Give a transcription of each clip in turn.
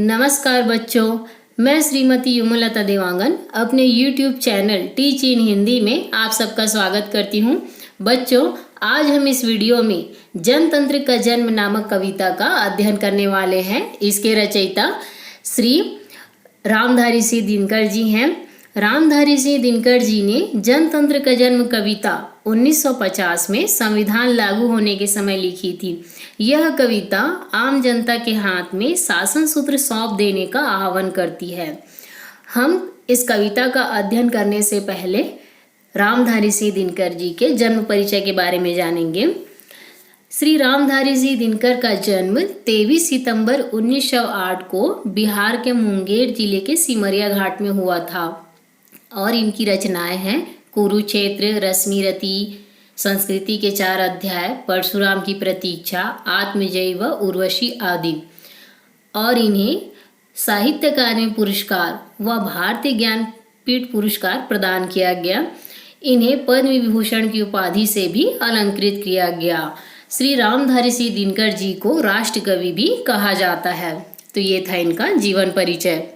नमस्कार बच्चों, मैं श्रीमती युमलता देवांगन अपने YouTube channel teach in Hindi में आप सबका स्वागत करती हूँ। बच्चों, आज हम इस वीडियो में जनतंत्र का जन्म नामक कविता का अध्ययन करने वाले हैं। इसके रचयिता श्री रामधारी सिंह दिनकर जी हैं। रामधारी सिंह दिनकर जी ने जनतंत्र का जन्म कविता 1950 में संविधान लागू होने के समय लिखी थी। यह कविता आम जनता के हाथ में शासन सूत्र सौंप देने का आह्वान करती है। हम इस कविता का अध्ययन करने से पहले रामधारी सिंह दिनकर जी के जन्म परिचय के बारे में जानेंगे। श्री रामधारी सिंह दिनकर का जन्म 23 सितंबर 1908 को बिहार के मुंगेर जिले के सिमरिया घाट में हुआ था और इनकी रचनाएं हैं कुरुक्षेत्र, रश्मिरथी, संस्कृति के 4 अध्याय, परशुराम की प्रतीक्षा, आत्मजयी व उर्वशी आदि। और इन्हें साहित्य अकादमी पुरस्कार व भारतीय ज्ञानपीठ पुरस्कार प्रदान किया गया। इन्हें पद्म विभूषण की उपाधि से भी अलंकृत किया गया। श्री रामधारी सिंह दिनकर जी को राष्ट्र कवि भी कहा जाता है। तो ये था इनका जीवन परिचय।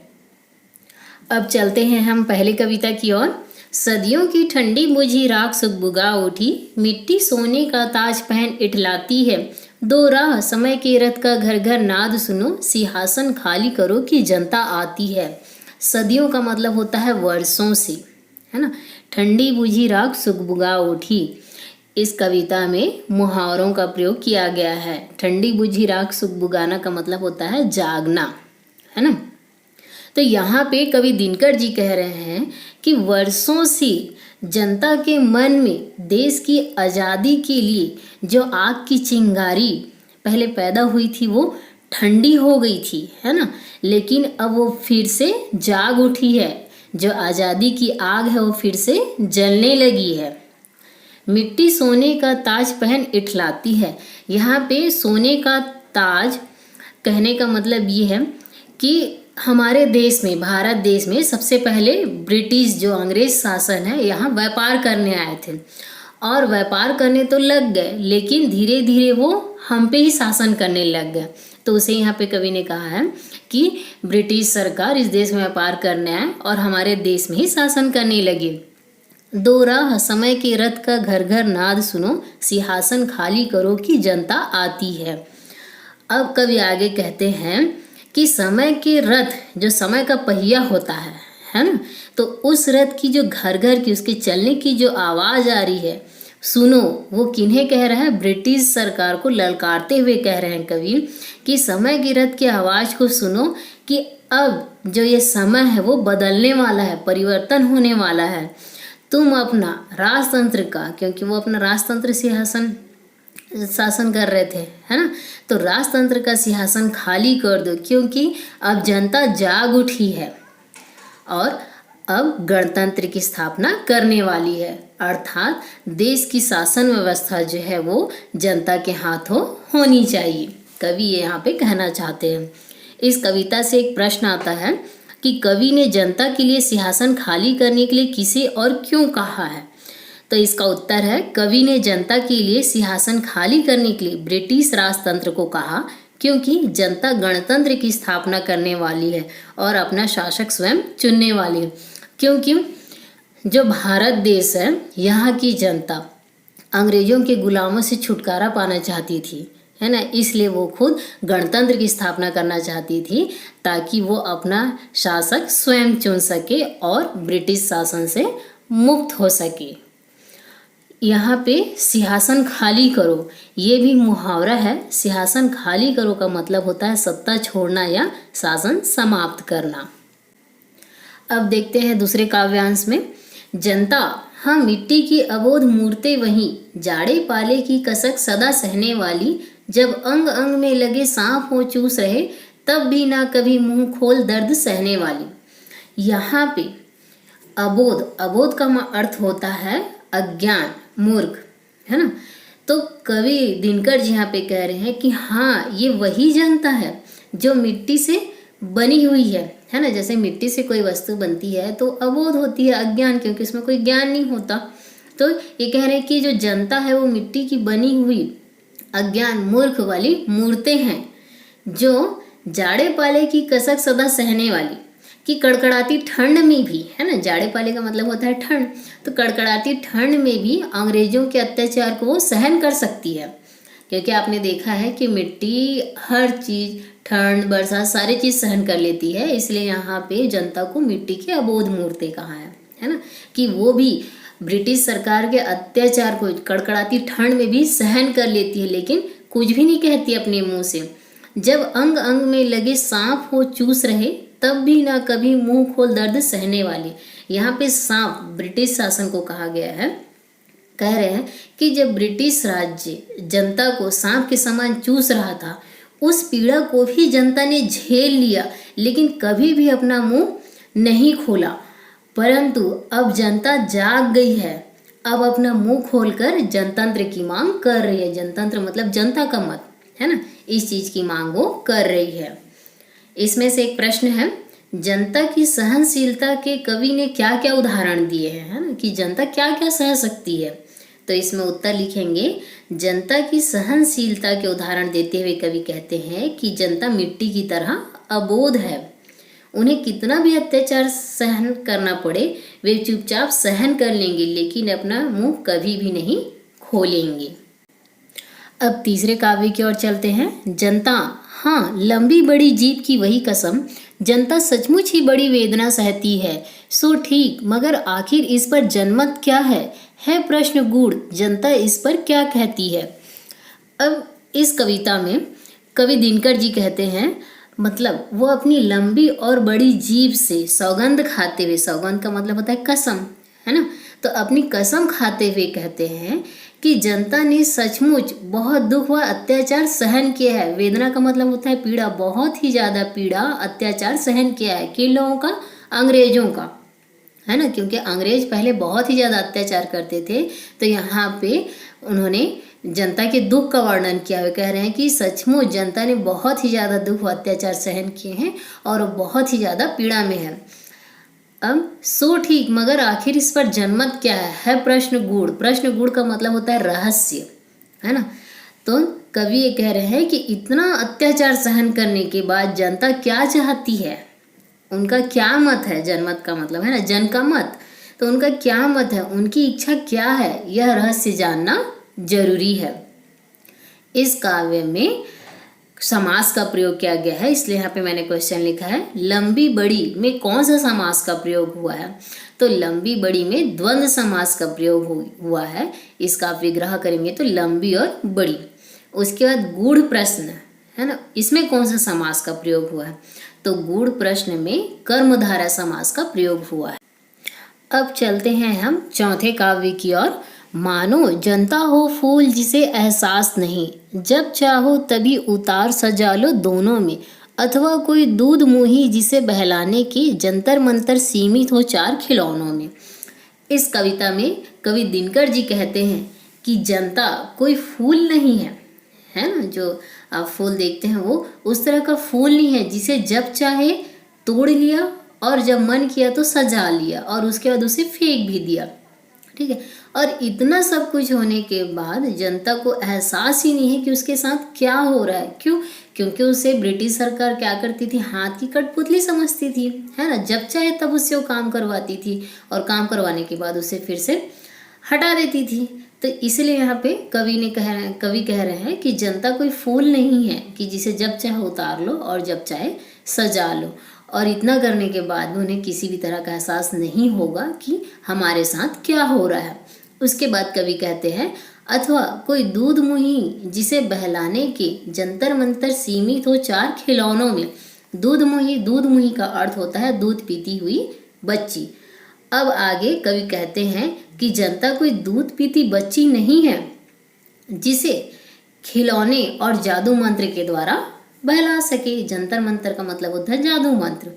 अब चलते हैं हम पहले कविता की ओर। सदियों की ठंडी बुझी राख सुगबुगा उठी, मिट्टी सोने का ताज पहन इठलाती है। दो राह समय के रथ का घर घर नाद सुनो, सिंहासन खाली करो कि जनता आती है। सदियों का मतलब होता है वर्षों से, है ना। ठंडी बुझी राख सुगबुगा उठी, इस कविता में मुहावरों का प्रयोग किया गया है। ठंडी बुझी राख सुगबुगाना का मतलब होता है जागना, है ना। तो यहाँ पे कवि दिनकर जी कह रहे हैं कि वर्षों से जनता के मन में देश की आज़ादी के लिए जो आग की चिंगारी पहले पैदा हुई थी वो ठंडी हो गई थी, है ना। लेकिन अब वो फिर से जाग उठी है। जो आज़ादी की आग है वो फिर से जलने लगी है। मिट्टी सोने का ताज पहन इठलाती है। यहाँ पे सोने का ताज कहने का मतलब ये है कि हमारे देश में, भारत देश में सबसे पहले ब्रिटिश जो अंग्रेज शासन है यहाँ व्यापार करने आए थे और व्यापार करने तो लग गए, लेकिन धीरे धीरे वो हम पे ही शासन करने लग गए। तो उसे यहाँ पे कवि ने कहा है कि ब्रिटिश सरकार इस देश में व्यापार करने आए और हमारे देश में ही शासन करने लगे। दो राह समय के रथ का घर घर नाद सुनो, सिंहासन खाली करो कि जनता आती है। अब कवि आगे कहते हैं कि समय के रथ, जो समय का पहिया होता है ना, तो उस रथ की जो घर घर की उसके चलने की जो आवाज़ आ रही है, सुनो। वो किन्हें कह रहा है? ब्रिटिश सरकार को ललकारते हुए कह रहे हैं कवि कि समय के रथ की आवाज़ को सुनो कि अब जो ये समय है वो बदलने वाला है, परिवर्तन होने वाला है। तुम अपना राजतंत्र का, क्योंकि वो अपना राजतंत्र शासन कर रहे थे, है ना, तो राजतंत्र का सिंहासन खाली कर दो, क्योंकि अब जनता जाग उठी है और अब गणतंत्र की स्थापना करने वाली है। अर्थात देश की शासन व्यवस्था जो है वो जनता के हाथों होनी चाहिए। कवि ये यहाँ पे कहना चाहते हैं। इस कविता से एक प्रश्न आता है कि कवि ने जनता के लिए सिंहासन खाली करने के लिए किसे और क्यों कहा है। तो इसका उत्तर है, कवि ने जनता के लिए सिंहासन खाली करने के लिए ब्रिटिश राजतंत्र को कहा, क्योंकि जनता गणतंत्र की स्थापना करने वाली है और अपना शासक स्वयं चुनने वाली है। क्योंकि जो भारत देश है, यहाँ की जनता अंग्रेजों के गुलामों से छुटकारा पाना चाहती थी, है ना, इसलिए वो खुद गणतंत्र की स्थापना करना चाहती थी ताकि वो अपना शासक स्वयं चुन सके और ब्रिटिश शासन से मुक्त हो सके। यहाँ पे सिंहासन खाली करो, ये भी मुहावरा है। सिंहासन खाली करो का मतलब होता है सत्ता छोड़ना या शासन समाप्त करना। अब देखते हैं दूसरे काव्यांश में। जनता हाँ मिट्टी की अबोध मूर्तें वहीं, जाड़े पाले की कसक सदा सहने वाली, जब अंग अंग में लगे सांप हो चूस रहे, तब भी ना कभी मुंह खोल दर्द सहने वाली। यहाँ पे अबोध का अर्थ होता है अज्ञान, मूर्ख, है ना। तो कवि दिनकर जी यहाँ पे कह रहे हैं कि हाँ ये वही जनता है जो मिट्टी से बनी हुई है ना। जैसे मिट्टी से कोई वस्तु बनती है तो अबोध होती है, अज्ञान, क्योंकि इसमें कोई ज्ञान नहीं होता। तो ये कह रहे हैं कि जो जनता है वो मिट्टी की बनी हुई अज्ञान मूर्ख वाली मूर्तें हैं जो जाड़े पाले की कसक सदा सहने वाली, कि कड़कड़ाती ठंड में भी, है ना, जाड़े पाले का मतलब होता है ठंड, तो कड़कड़ाती ठंड में भी अंग्रेजों के अत्याचार को वो सहन कर सकती है। क्योंकि आपने देखा है कि मिट्टी हर चीज़, ठंड बरसात सारी चीज़ सहन कर लेती है, इसलिए यहाँ पे जनता को मिट्टी की अबोध मूर्तें कहा है ना, कि वो भी ब्रिटिश सरकार के अत्याचार को कड़कड़ाती ठंड में भी सहन कर लेती है, लेकिन कुछ भी नहीं कहती अपने मुंह से। जब अंग अंग में लगे सांप हो चूस रहे, तब भी ना कभी मुंह खोल दर्द सहने वाली। यहाँ पे सांप ब्रिटिश शासन को कहा गया है। कह रहे हैं कि जब ब्रिटिश राज्य जनता को सांप के समान चूस रहा था, उस पीड़ा को भी जनता ने झेल लिया, लेकिन कभी भी अपना मुंह नहीं खोला। परंतु अब जनता जाग गई है, अब अपना मुंह खोलकर जनतंत्र की मांग कर रही है। जनतंत्र मतलब जनता का मत, है ना, इस चीज की मांग वो कर रही है। इसमें से एक प्रश्न है, जनता की सहनशीलता के कवि ने क्या क्या उदाहरण दिए हैं, है ना, कि जनता क्या क्या सह सकती है। तो इसमें उत्तर लिखेंगे, जनता की सहनशीलता के उदाहरण देते हुए कवि कहते हैं कि जनता मिट्टी की तरह अबोध है, उन्हें कितना भी अत्याचार सहन करना पड़े वे चुपचाप सहन कर लेंगे, लेकिन अपना मुंह कभी भी नहीं खोलेंगे। अब तीसरे काव्य की ओर चलते हैं। जनता, हाँ लंबी बड़ी जीभ की वही कसम, जनता सचमुच ही बड़ी वेदना सहती है, सो ठीक, मगर आखिर इस पर जनमत क्या है प्रश्न गूढ़, जनता इस पर क्या कहती है। अब इस कविता में कवि दिनकर जी कहते हैं, मतलब वो अपनी लंबी और बड़ी जीभ से सौगंध खाते हुए, सौगंध का मतलब होता है कसम, है ना, तो अपनी कसम खाते हुए कहते हैं कि जनता ने सचमुच बहुत दुख व अत्याचार सहन किया है। वेदना का मतलब होता है पीड़ा, बहुत ही ज़्यादा पीड़ा अत्याचार सहन किया है। किन लोगों का? अंग्रेजों का, है ना, क्योंकि अंग्रेज पहले बहुत ही ज़्यादा अत्याचार करते थे। तो यहाँ पे उन्होंने जनता के दुख का वर्णन किया हुआ, कह रहे हैं कि सचमुच जनता ने बहुत ही ज़्यादा दुख व अत्याचार सहन किए हैं और बहुत ही ज़्यादा पीड़ा में है। अब सो ठीक, मगर आखिर इस पर जनमत क्या है प्रश्न गूढ़। प्रश्न गूढ़ का मतलब होता है रहस्य, है ना। तो कवि ये कह रहे हैं कि इतना अत्याचार सहन करने के बाद जनता क्या चाहती है, उनका क्या मत है। जनमत का मतलब है ना जन का मत, तो उनका क्या मत है, उनकी इच्छा क्या है, यह रहस्य जानना जरूरी है। इस काव्य में समास का प्रयोग किया गया है, इसलिए यहाँ पे मैंने क्वेश्चन लिखा है, लंबी बड़ी में कौन सा समास का प्रयोग हुआ है। तो लंबी बड़ी में द्वंद्व समास का प्रयोग हुआ है। इसका आप विग्रह करेंगे तो लंबी और बड़ी। उसके बाद गूढ़ प्रश्न, है ना, इसमें कौन सा समास का प्रयोग हुआ है। तो गूढ़ प्रश्न में कर्मधारय समास का प्रयोग हुआ है। अब चलते हैं हम चौथे काव्य की ओर। मानो जनता हो फूल जिसे एहसास नहीं, जब चाहो तभी उतार सजा लो दोनों में, अथवा कोई दूध मुही जिसे बहलाने की जंतर मंतर सीमित हो चार खिलौनों में। इस कविता में कवि दिनकर जी कहते हैं कि जनता कोई फूल नहीं है ना, जो आप फूल देखते हैं वो उस तरह का फूल नहीं है जिसे जब चाहे तोड़ लिया और जब मन किया तो सजा लिया और उसके बाद उसे फेंक भी दिया, ठीक है। और इतना सब कुछ होने के बाद जनता को एहसास ही नहीं है कि उसके साथ क्या हो रहा है। क्यों? क्योंकि उसे ब्रिटिश सरकार क्या करती थी, हाथ की कठपुतली समझती थी, है ना, जब चाहे तब उससे वो काम करवाती थी और काम करवाने के बाद उसे फिर से हटा देती थी। तो इसलिए यहाँ पे कवि कह रहे हैं कि जनता कोई फूल नहीं है कि जिसे जब चाहे उतार लो और जब चाहे सजा लो, और इतना करने के बाद उन्हें किसी भी तरह का एहसास नहीं होगा कि हमारे साथ क्या हो रहा है। उसके बाद कवि कहते हैं, अथवा कोई दूध मुही जिसे बहलाने के जंतर मंतर सीमित हो चार खिलौनों में। दूध मुही का अर्थ होता है दूध पीती हुई बच्ची। अब आगे कवि कहते हैं कि जनता कोई दूध पीती बच्ची नहीं है जिसे खिलौने और जादू मंत्र के द्वारा बहला सके। जंतर मंतर का मतलब होता है जादू मंत्र,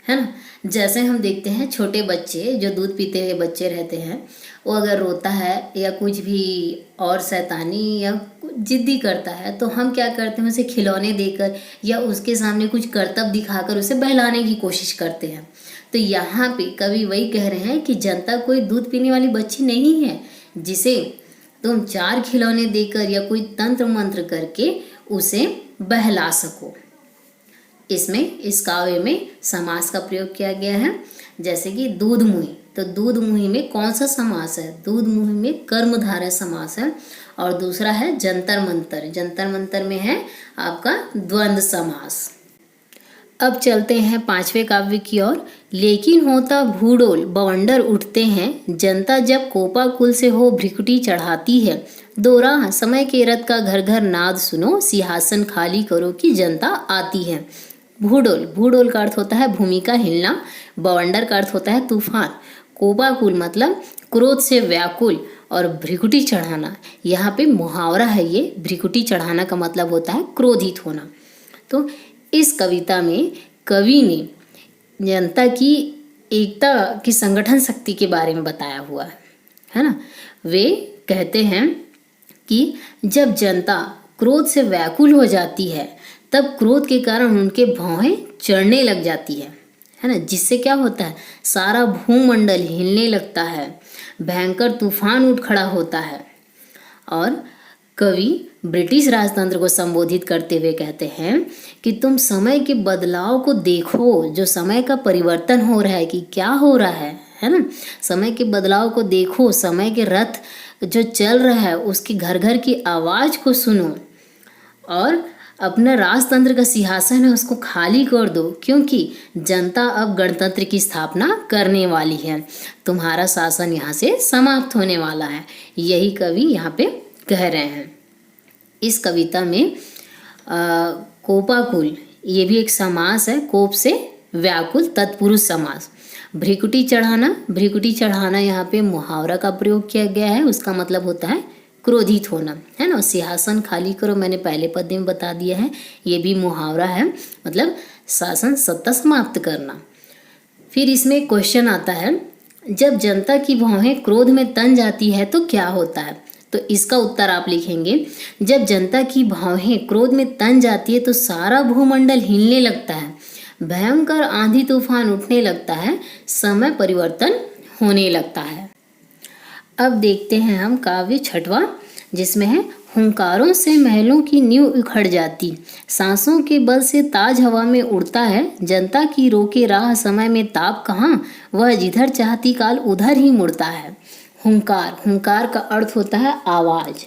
है ना। जैसे हम देखते हैं छोटे बच्चे जो दूध पीते हुए बच्चे रहते हैं, वो अगर रोता है या कुछ भी और शैतानी या जिद्दी करता है तो हम क्या करते हैं, उसे खिलौने देकर या उसके सामने कुछ करतब दिखाकर उसे बहलाने की कोशिश करते हैं। तो यहाँ पे कवि वही कह रहे हैं कि जनता कोई दूध पीने वाली बच्ची नहीं है जिसे तुम चार खिलौने देकर या कोई तंत्र मंत्र करके उसे बहला सको। इसमें इस काव्य में समास का प्रयोग किया गया है। जैसे कि दूध मुहि, तो दूध मुहि में कौन सा समास है? दूध मुहि में कर्मधारय समास है। और दूसरा है जंतर मंतर, जंतर मंतर में है आपका द्वंद्व समास। अब चलते हैं पांचवें काव्य की ओर। लेकिन होता भूडोल बवंडर उठते हैं, जनता जब कोपा कुल से हो भ्रिकुटी चढ़ाती है। दोराह समय के रथ का घर घर नाद सुनो, सिंहासन खाली करो कि जनता आती है। भूडोल, भूडोल का अर्थ होता है भूमि का हिलना, बवंडर का अर्थ होता है तूफान, कोपाकुल मतलब क्रोध से व्याकुल, और भ्रिकुटी चढ़ाना यहाँ पे मुहावरा है। ये भ्रिकुटी चढ़ाना का मतलब होता है क्रोधित होना। तो इस कविता में कवि ने जनता की एकता की संगठन शक्ति के बारे में बताया हुआ है ना। वे कहते हैं कि जब जनता क्रोध से व्याकुल हो जाती है तब क्रोध के कारण उनके भौहें चढ़ने लग जाती है ना। जिससे क्या होता है, सारा भूमंडल हिलने लगता है, भयंकर तूफान उठ खड़ा होता है। और कवि ब्रिटिश राजतंत्र को संबोधित करते हुए कहते हैं कि तुम समय के बदलाव को देखो, जो समय का परिवर्तन हो रहा है कि क्या हो रहा है ना। समय के बदलाव को देखो, समय के रथ जो चल रहा है उसकी घर घर की आवाज को सुनो, और अपना राजतंत्र का सिंहासन है उसको खाली कर दो, क्योंकि जनता अब गणतंत्र की स्थापना करने वाली है, तुम्हारा शासन यहाँ से समाप्त होने वाला है। यही कवि यहाँ पे कह रहे हैं। इस कविता में कोपाकुल ये भी एक समास है, कोप से व्याकुल तत्पुरुष समास। भ्रिकुटी चढ़ाना, भ्रिकुटी चढ़ाना यहाँ पे मुहावरा का प्रयोग किया गया है, उसका मतलब होता है क्रोधित होना, है ना। सिंहासन खाली करो मैंने पहले पद्य में बता दिया है, ये भी मुहावरा है, मतलब शासन सत्ता समाप्त करना। फिर इसमें क्वेश्चन आता है, जब जनता की भौहें क्रोध में तन जाती है तो क्या होता है? तो इसका उत्तर आप लिखेंगे, जब जनता की भौहें क्रोध में तन जाती है तो सारा भूमंडल हिलने लगता है, भयंकर आंधी तूफान उठने लगता है, समय परिवर्तन होने लगता है। अब देखते हैं हम काव्य छठवां, जिसमें है हुंकारों से महलों की नींव उखड़ जाती, सांसों के बल से ताज हवा में उड़ता है, जनता की रोके राह समय में ताप कहाँ, वह जिधर चाहती काल उधर ही मुड़ता है। हुंकार, हुंकार का अर्थ होता है आवाज।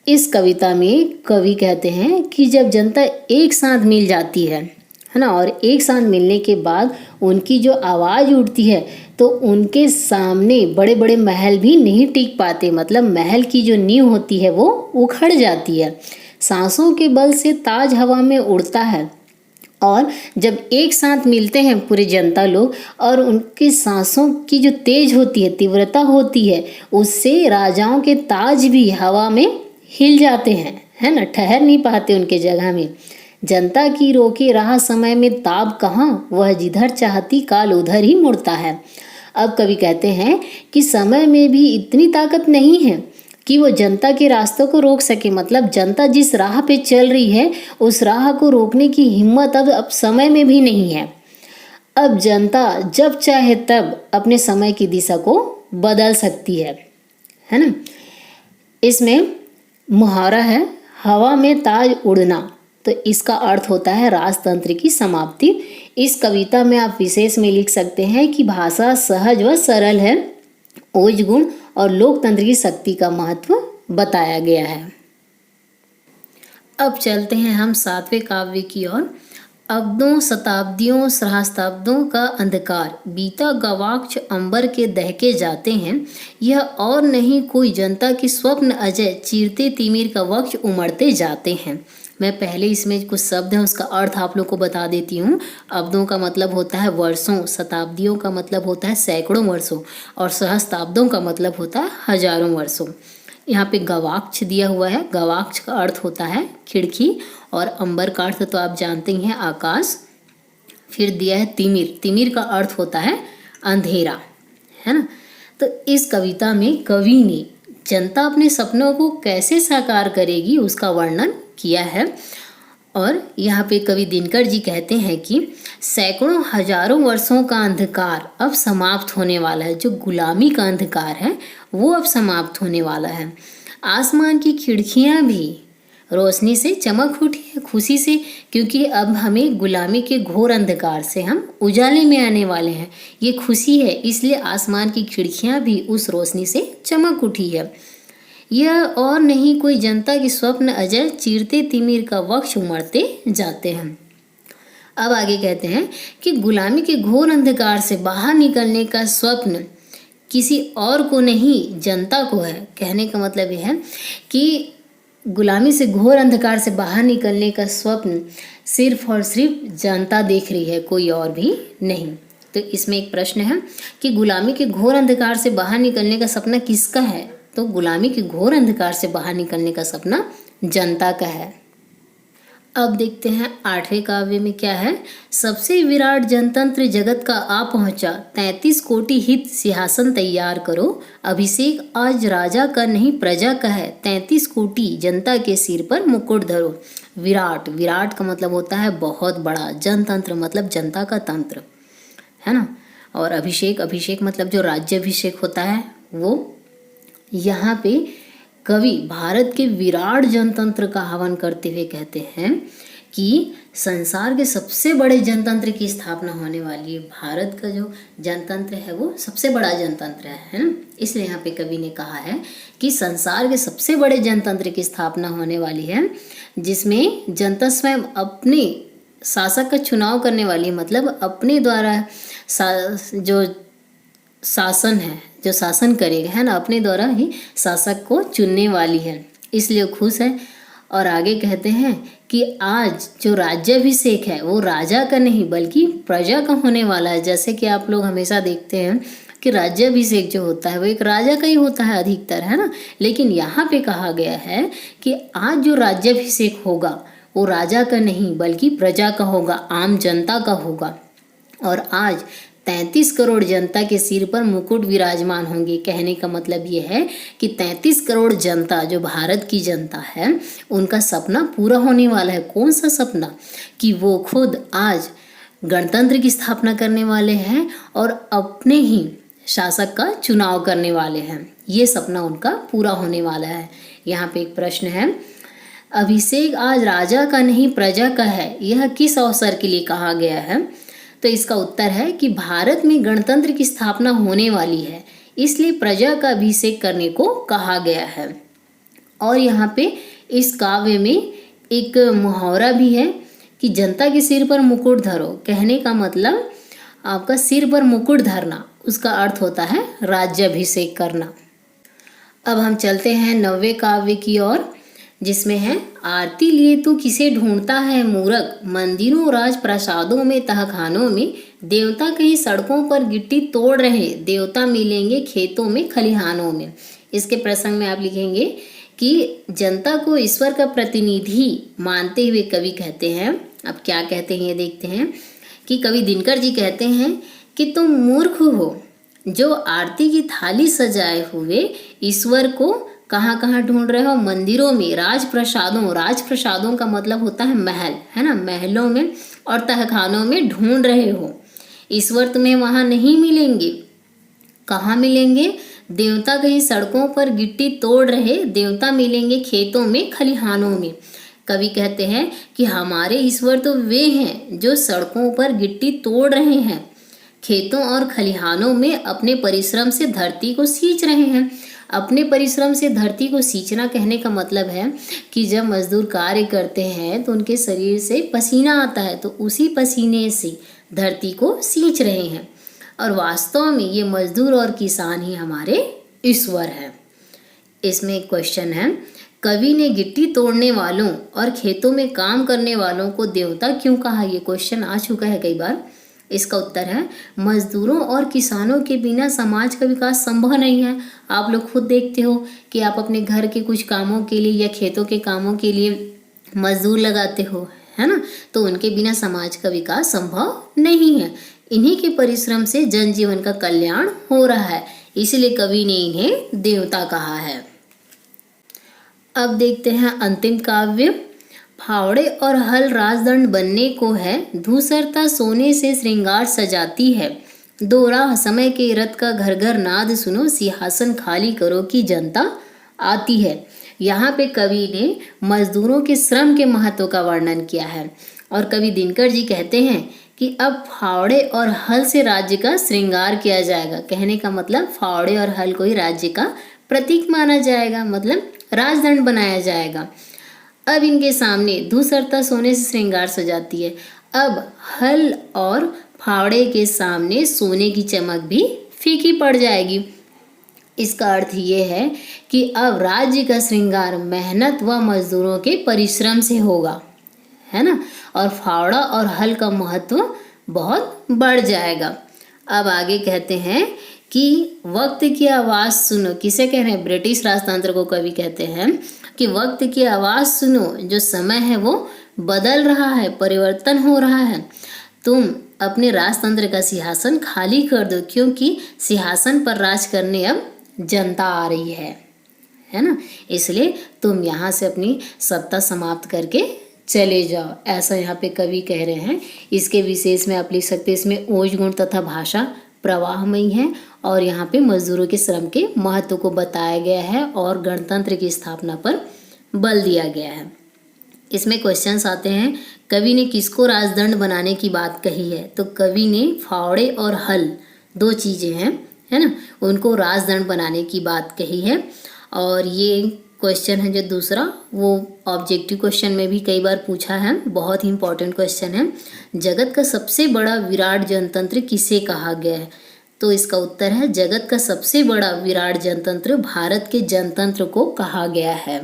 इस कविता में कवि कहते हैं कि जब जनता एक साथ मिल जाती है ना, और एक साथ मिलने के बाद उनकी जो आवाज़ उठती है तो उनके सामने बड़े बड़े महल भी नहीं टिक पाते, मतलब महल की जो नींव होती है वो उखड़ जाती है। सांसों के बल से ताज हवा में उड़ता है, और जब एक साथ मिलते हैं पूरे जनता लोग और उनकी सांसों की जो तेज होती है, तीव्रता होती है, उससे राजाओं के ताज भी हवा में हिल जाते हैं, है ना, ठहर नहीं पाते उनके जगह में। जनता की रोके राह समय में ताब कहाँ, वह जिधर चाहती काल उधर ही मुड़ता है। अब कवि कहते हैं कि समय में भी इतनी ताकत नहीं है कि वो जनता के रास्तों को रोक सके, मतलब जनता जिस राह पे चल रही है उस राह को रोकने की हिम्मत अब समय में भी नहीं है। अब जनता जब चाहे तब अपने समय की दिशा को बदल सकती है ना। इसमें मुहावरा है हवा में ताज उड़ना, तो इसका अर्थ होता है राजतंत्र की समाप्ति। इस कविता में आप विशेष में लिख सकते हैं कि भाषा सहज व सरल है, ओज गुण और लोकतंत्र की शक्ति का महत्व बताया गया है। अब चलते हैं हम सातवें काव्य की ओर। अब्दों शताब्दियों सहस्राब्दों का अंधकार, बीता गवाक्ष अंबर के दहके जाते हैं, यह और नहीं कोई जनता की स्वप्न अजय, चीरते तिमिर का वक्ष उमड़ते जाते हैं। मैं पहले इसमें कुछ शब्द हैं उसका अर्थ आप लोग को बता देती हूँ। अब्दों का मतलब होता है वर्षों, शताब्दियों का मतलब होता है सैकड़ों वर्षों, और सहस्राब्दों का मतलब होता है हजारों वर्षों। यहाँ पे गवाक्ष दिया हुआ है, गवाक्ष का अर्थ होता है खिड़की, और अंबर का अर्थ तो आप जानते ही हैं आकाश। फिर दिया है तिमिर, तिमिर का अर्थ होता है अंधेरा, है ना। तो इस कविता में कवि ने जनता अपने सपनों को कैसे साकार करेगी उसका वर्णन किया है। और यहाँ पे कवि दिनकर जी कहते हैं कि सैकड़ों हजारों वर्षों का अंधकार अब समाप्त होने वाला है, जो गुलामी का अंधकार है वो अब समाप्त होने वाला है। आसमान की खिड़कियाँ भी रोशनी से चमक उठी है खुशी से, क्योंकि अब हमें गुलामी के घोर अंधकार से हम उजाले में आने वाले हैं। ये खुशी है, इसलिए आसमान की खिड़कियां भी उस रोशनी से चमक उठी है। यह और नहीं कोई जनता के स्वप्न अजय चीरते तिमिर का वक्ष उमड़ते जाते हैं। अब आगे कहते हैं कि गुलामी के घोर अंधकार से बाहर निकलने का स्वप्न किसी और को नहीं, जनता को है। कहने का मतलब यह है कि गुलामी से घोर अंधकार से बाहर निकलने का स्वप्न सिर्फ और सिर्फ जनता देख रही है, कोई और भी नहीं। तो इसमें एक प्रश्न है कि गुलामी के घोर अंधकार से बाहर निकलने का सपना किसका है? तो गुलामी के घोर अंधकार से बाहर निकलने का सपना जनता का है। अब देखते हैं 8वें काव्य में क्या है। सबसे विराट जनतंत्र जगत का आ पहुंचा, 33 कोटि हित सिंहासन तैयार करो। अभिषेक आज राजा का नहीं प्रजा का है, 33 कोटि जनता के सिर पर मुकुट धरो। विराट, विराट का मतलब होता है बहुत बड़ा, जनतंत्र मतलब जनता का तंत्र, है ना। और अभिषेक, अभिषेक मतलब जो राज्याभिषेक होता है वो। यहाँ पे कवि भारत के विराट जनतंत्र का आह्वान करते हुए कहते हैं कि संसार के सबसे बड़े जनतंत्र की स्थापना होने वाली है। भारत का जो जनतंत्र है वो सबसे बड़ा जनतंत्र है ना। इसलिए यहाँ पे कवि ने कहा है कि संसार के सबसे बड़े जनतंत्र की स्थापना होने वाली है, जिसमें जनता स्वयं अपने शासक का चुनाव करने वाली है। मतलब अपने द्वारा जो शासन है, जो शासन करेगा, है ना, अपने द्वारा ही शासक को चुनने वाली है, इसलिए खुश है। और आगे कहते हैं कि आज जो राज्याभिषेक है वो राजा का नहीं बल्कि प्रजा का होने वाला है। जैसे कि आप लोग हमेशा देखते हैं कि राज्याभिषेक जो होता है वो एक राजा का ही होता है अधिकतर, है ना। लेकिन यहाँ पे कहा गया है कि आज जो राज्याभिषेक होगा वो राजा का नहीं बल्कि प्रजा का होगा, आम जनता का होगा। और आज 33 करोड़ जनता के सिर पर मुकुट विराजमान होंगे। कहने का मतलब ये है कि 33 करोड़ जनता, जो भारत की जनता है, उनका सपना पूरा होने वाला है। कौन सा सपना? कि वो खुद आज गणतंत्र की स्थापना करने वाले हैं और अपने ही शासक का चुनाव करने वाले हैं। ये सपना उनका पूरा होने वाला है। यहाँ पे एक प्रश्न है, अभिषेक आज राजा का नहीं प्रजा का है, यह किस अवसर के लिए कहा गया है? तो इसका उत्तर है कि भारत में गणतंत्र की स्थापना होने वाली है, इसलिए प्रजा का अभिषेक करने को कहा गया है। और यहाँ पे इस काव्य में एक मुहावरा भी है कि जनता के सिर पर मुकुट धरो। कहने का मतलब आपका सिर पर मुकुट धरना, उसका अर्थ होता है राज्याभिषेक करना। अब हम चलते हैं 9वें काव्य की ओर, जिसमें है आरती लिए तू किसे ढूंढता है मूरख, मंदिरों राज प्रसादों में तहखानों में, देवता कहीं सड़कों पर गिट्टी तोड़ रहे, देवता मिलेंगे खेतों में खलिहानों में। इसके प्रसंग में आप लिखेंगे कि जनता को ईश्वर का प्रतिनिधि मानते हुए कवि कहते हैं। अब क्या कहते हैं ये देखते हैं कि कवि दिनकर जी कहते हैं कि तुम मूर्ख हो जो आरती की थाली सजाए हुए ईश्वर को कहाँ कहाँ ढूंढ रहे हो? मंदिरों में, राजप्रसादों, राजप्रसादों का मतलब होता है महल, है ना, महलों में और तहखानों में ढूंढ रहे हो। ईश्वर तुम्हें वहाँ नहीं मिलेंगे। कहाँ मिलेंगे? देवता कहीं सड़कों पर गिट्टी तोड़ रहे, देवता मिलेंगे खेतों में खलिहानों में। कवि कहते हैं कि हमारे ईश्वर तो वे हैं जो सड़कों पर गिट्टी तोड़ रहे हैं, खेतों और खलिहानों में अपने परिश्रम से धरती को सींच रहे हैं। अपने परिश्रम से धरती को सींचना कहने का मतलब है कि जब मजदूर कार्य करते हैं तो उनके शरीर से पसीना आता है, तो उसी पसीने से धरती को सींच रहे हैं। और वास्तव में ये मजदूर और किसान ही हमारे ईश्वर हैं। इसमें एक क्वेश्चन है, कवि ने गिट्टी तोड़ने वालों और खेतों में काम करने वालों को देवता क्यों कहा? ये क्वेश्चन आ चुका है कई बार। इसका उत्तर है, मजदूरों और किसानों के बिना समाज का विकास संभव नहीं है। आप लोग खुद देखते हो कि आप अपने घर के कुछ कामों के लिए या खेतों के कामों के लिए मजदूर लगाते हो, है ना, तो उनके बिना समाज का विकास संभव नहीं है। इन्हीं के परिश्रम से जनजीवन का कल्याण हो रहा है, इसलिए कवि ने इन्हें देवता कहा है। अब देखते हैं अंतिम काव्य। फावड़े और हल राजदंड बनने को है, धूसरता सोने से श्रृंगार सजाती है। दो राह समय के रथ का घर घर नाद सुनो, सिंहासन खाली करो की जनता आती है। यहाँ पे कवि ने मजदूरों के श्रम के महत्व का वर्णन किया है और कवि दिनकर जी कहते हैं कि अब फावड़े और हल से राज्य का श्रृंगार किया जाएगा। कहने का मतलब फावड़े और हल को ही राज्य का प्रतीक माना जाएगा, मतलब राजदंड बनाया जाएगा। अब इनके सामने धूसरता सोने से श्रृंगार सजाती है। अब हल और फावड़े के सामने सोने की चमक भी फीकी पड़ जाएगी। इसका अर्थ ये है कि अब राज्य का श्रृंगार मेहनत व मजदूरों के परिश्रम से होगा, है ना, और फावड़ा और हल का महत्व बहुत बढ़ जाएगा। अब आगे कहते हैं कि वक्त की आवाज़ सुनो। किसे कह रहे हैं? ब्रिटिश राजतंत्र को कवि कहते हैं कि वक्त की आवाज़ सुनो, जो समय है वो बदल रहा है, परिवर्तन हो रहा है। तुम अपने राजतंत्र का सिंहासन खाली कर दो, क्योंकि सिंहासन पर राज करने अब जनता आ रही है ना, इसलिए तुम यहाँ से अपनी सत्ता समाप्त करके चले जाओ, ऐसा यहाँ पे कवि कह रहे हैं। इसके विशेष में आप लिख सकते हैं, इसमें ओज गुण तथा भाषा प्रवाहमयी है और यहाँ पे मजदूरों के श्रम के महत्व को बताया गया है और गणतंत्र की स्थापना पर बल दिया गया है। इसमें क्वेश्चंस आते हैं, कवि ने किसको राजदंड बनाने की बात कही है? तो कवि ने फावड़े और हल, दो चीज़ें हैं, है ना, उनको राजदंड बनाने की बात कही है। और ये क्वेश्चन है जो दूसरा, वो ऑब्जेक्टिव क्वेश्चन में भी कई बार पूछा है, बहुत ही इंपॉर्टेंट क्वेश्चन है। जगत का सबसे बड़ा विराट जनतंत्र किसे कहा गया है? तो इसका उत्तर है, जगत का सबसे बड़ा विराट जनतंत्र भारत के जनतंत्र को कहा गया है।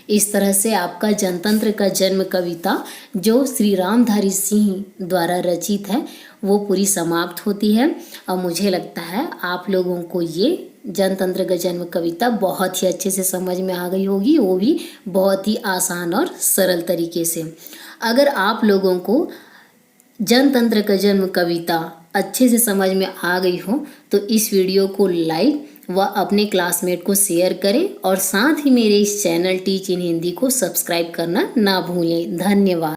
इस तरह से आपका जनतंत्र का जन्म कविता, जो श्री रामधारी सिंह द्वारा रचित है, वो पूरी समाप्त होती है। और मुझे लगता है आप लोगों को ये जनतंत्र का जन्म कविता बहुत ही अच्छे से समझ में आ गई होगी, वो भी बहुत ही आसान और सरल तरीके से। अगर आप लोगों को जनतंत्र का जन्म कविता अच्छे से समझ में आ गई हो तो इस वीडियो को लाइक व अपने क्लासमेट को शेयर करें और साथ ही मेरे इस चैनल टीच इन हिंदी को सब्सक्राइब करना ना भूलें। धन्यवाद।